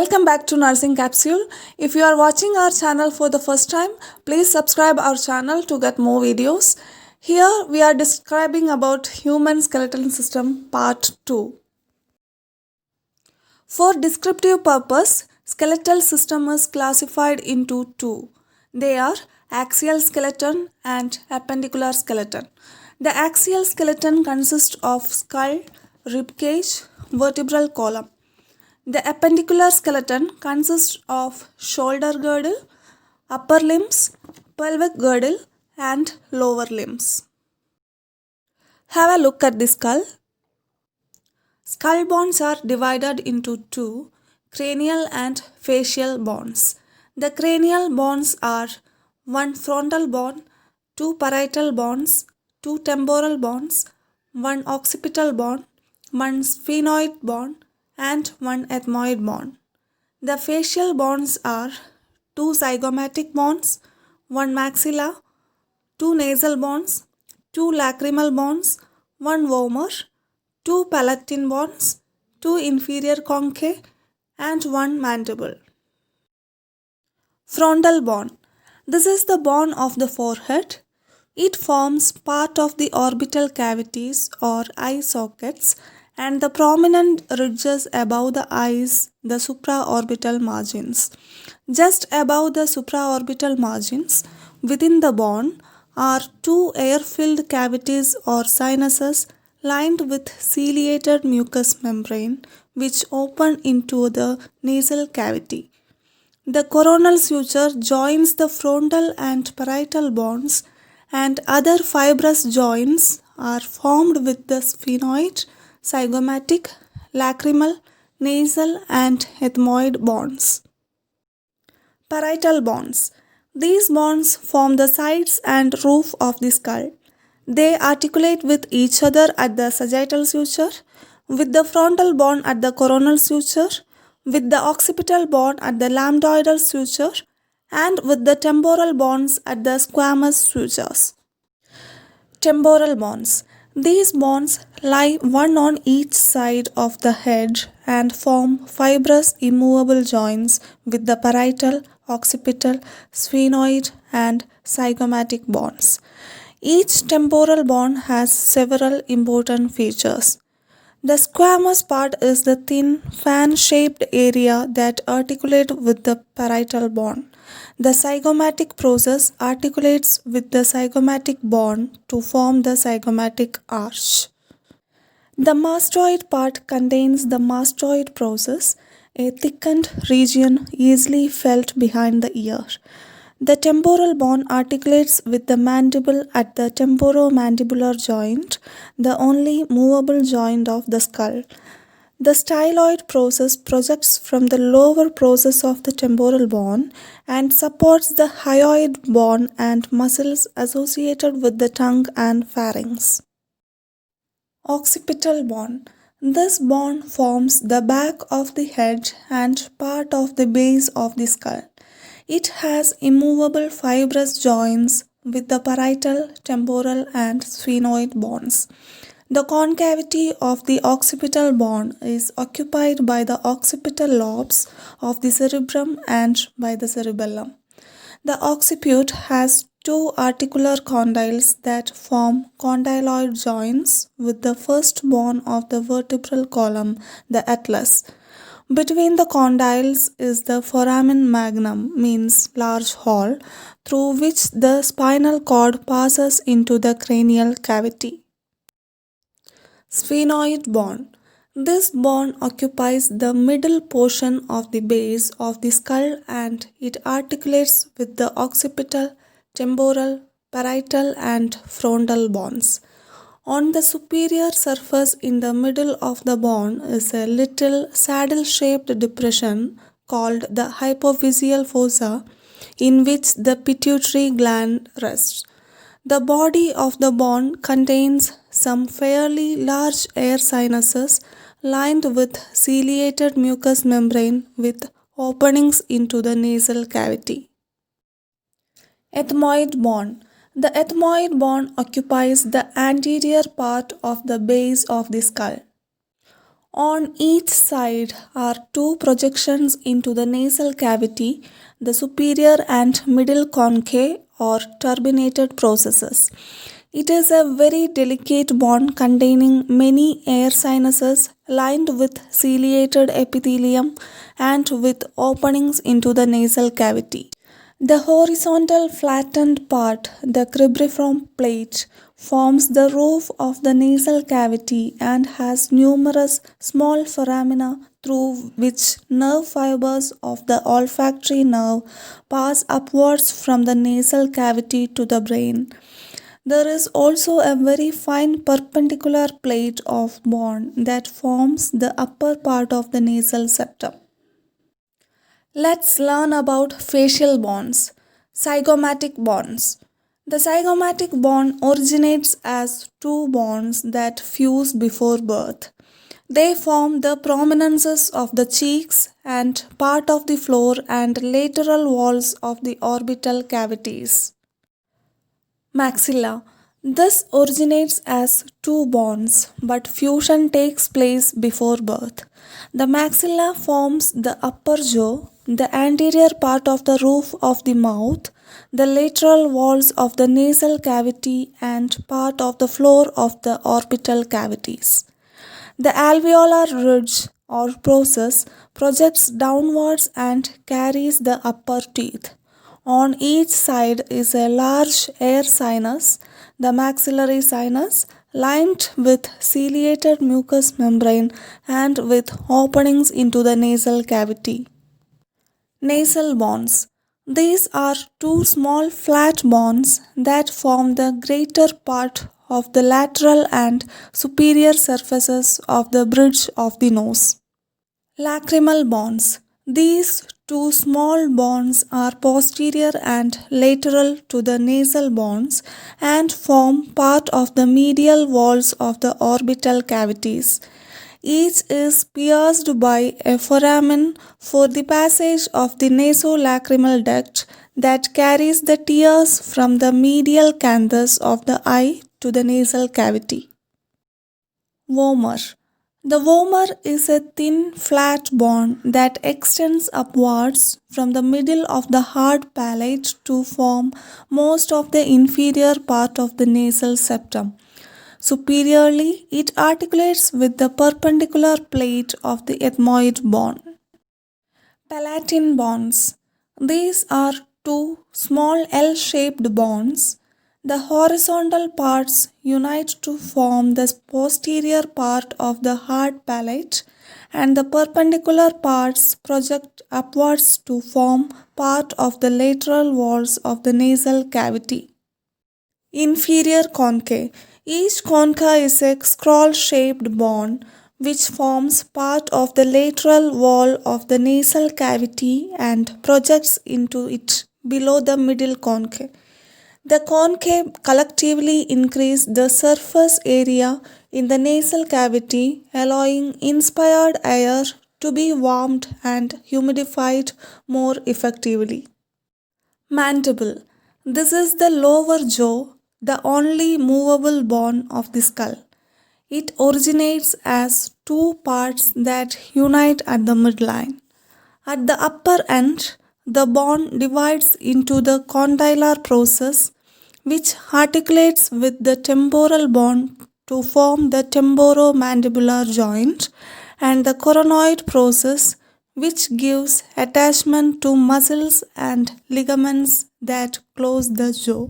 Welcome back to Nursing Capsule. If you are watching our channel for the first time, please subscribe our channel to get more videos. Here we are describing about human skeletal system part 2. For descriptive purpose, skeletal system is classified into two. They are axial skeleton and appendicular skeleton. The axial skeleton consists of skull, ribcage, vertebral column. The appendicular skeleton consists of shoulder girdle, upper limbs, pelvic girdle, and lower limbs. Have a look at the skull. Skull bones are divided into two, cranial and facial bones. The cranial bones are one frontal bone, two parietal bones, two temporal bones, one occipital bone, one sphenoid bone, and one ethmoid bone. The facial bones are two zygomatic bones, one maxilla, two nasal bones, two lacrimal bones, one vomer, two palatine bones, two inferior conchae, and one mandible. Frontal bone. This is the bone of the forehead. It forms part of the orbital cavities or eye sockets and the prominent ridges above the eyes, the supraorbital margins. Just above the supraorbital margins, within the bone, are two air-filled cavities or sinuses lined with ciliated mucous membrane which open into the nasal cavity. The coronal suture joins the frontal and parietal bones, and other fibrous joints are formed with the sphenoid, zygomatic, lacrimal, nasal, and ethmoid bones. Parietal bones. These bones form the sides and roof of the skull. They articulate with each other at the sagittal suture, with the frontal bone at the coronal suture, with the occipital bone at the lambdoidal suture, and with the temporal bones at the squamous sutures. Temporal bones. These bones lie one on each side of the head and form fibrous immovable joints with the parietal, occipital, sphenoid, and zygomatic bones. Each temporal bone has several important features. The squamous part is the thin, fan-shaped area that articulates with the parietal bone. The zygomatic process articulates with the zygomatic bone to form the zygomatic arch. The mastoid part contains the mastoid process, a thickened region easily felt behind the ear. The temporal bone articulates with the mandible at the temporomandibular joint, the only movable joint of the skull. The styloid process projects from the lower process of the temporal bone and supports the hyoid bone and muscles associated with the tongue and pharynx. Occipital bone. This bone forms the back of the head and part of the base of the skull. It has immovable fibrous joints with the parietal, temporal, and sphenoid bones. The concavity of the occipital bone is occupied by the occipital lobes of the cerebrum and by the cerebellum. The occiput has two articular condyles that form condyloid joints with the first bone of the vertebral column, the atlas. Between the condyles is the foramen magnum, means large hole, through which the spinal cord passes into the cranial cavity. Sphenoid bone. This bone occupies the middle portion of the base of the skull and it articulates with the occipital, temporal, parietal, and frontal bones. On the superior surface in the middle of the bone is a little saddle-shaped depression called the hypophyseal fossa, in which the pituitary gland rests. The body of the bone contains some fairly large air sinuses lined with ciliated mucous membrane with openings into the nasal cavity. Ethmoid bone. The ethmoid bone occupies the anterior part of the base of the skull. On each side are two projections into the nasal cavity, the superior and middle concave or turbinated processes. It is a very delicate bone containing many air sinuses lined with ciliated epithelium and with openings into the nasal cavity. The horizontal flattened part, the cribriform plate, forms the roof of the nasal cavity and has numerous small foramina through which nerve fibers of the olfactory nerve pass upwards from the nasal cavity to the brain. There is also a very fine perpendicular plate of bone that forms the upper part of the nasal septum. Let's learn about facial bonds. Zygomatic bonds. The zygomatic bond originates as two bonds that fuse before birth. They form the prominences of the cheeks and part of the floor and lateral walls of the orbital cavities. Maxilla. This originates as two bonds, but fusion takes place before birth. The maxilla forms the upper jaw, the anterior part of the roof of the mouth, the lateral walls of the nasal cavity, and part of the floor of the orbital cavities. The alveolar ridge or process projects downwards and carries the upper teeth. On each side is a large air sinus, the maxillary sinus, lined with ciliated mucous membrane and with openings into the nasal cavity. Nasal bonds. These are two small flat bonds that form the greater part of the lateral and superior surfaces of the bridge of the nose. Lacrimal bonds. These two small bonds are posterior and lateral to the nasal bonds and form part of the medial walls of the orbital cavities. Each is pierced by a foramen for the passage of the nasolacrimal duct that carries the tears from the medial canthus of the eye to the nasal cavity. Vomer. The vomer is a thin, flat bone that extends upwards from the middle of the hard palate to form most of the inferior part of the nasal septum. Superiorly, it articulates with the perpendicular plate of the ethmoid bone. Palatine bonds. These are two small L-shaped bonds. The horizontal parts unite to form the posterior part of the hard palate, and the perpendicular parts project upwards to form part of the lateral walls of the nasal cavity. Inferior concha. Each concha is a scroll-shaped bone which forms part of the lateral wall of the nasal cavity and projects into it below the middle concha. The concha collectively increase the surface area in the nasal cavity, allowing inspired air to be warmed and humidified more effectively. Mandible. This is the lower jaw, the only movable bone of the skull. It originates as two parts that unite at the midline. At the upper end, the bone divides into the condylar process, which articulates with the temporal bone to form the temporomandibular joint, and the coronoid process, which gives attachment to muscles and ligaments that close the jaw.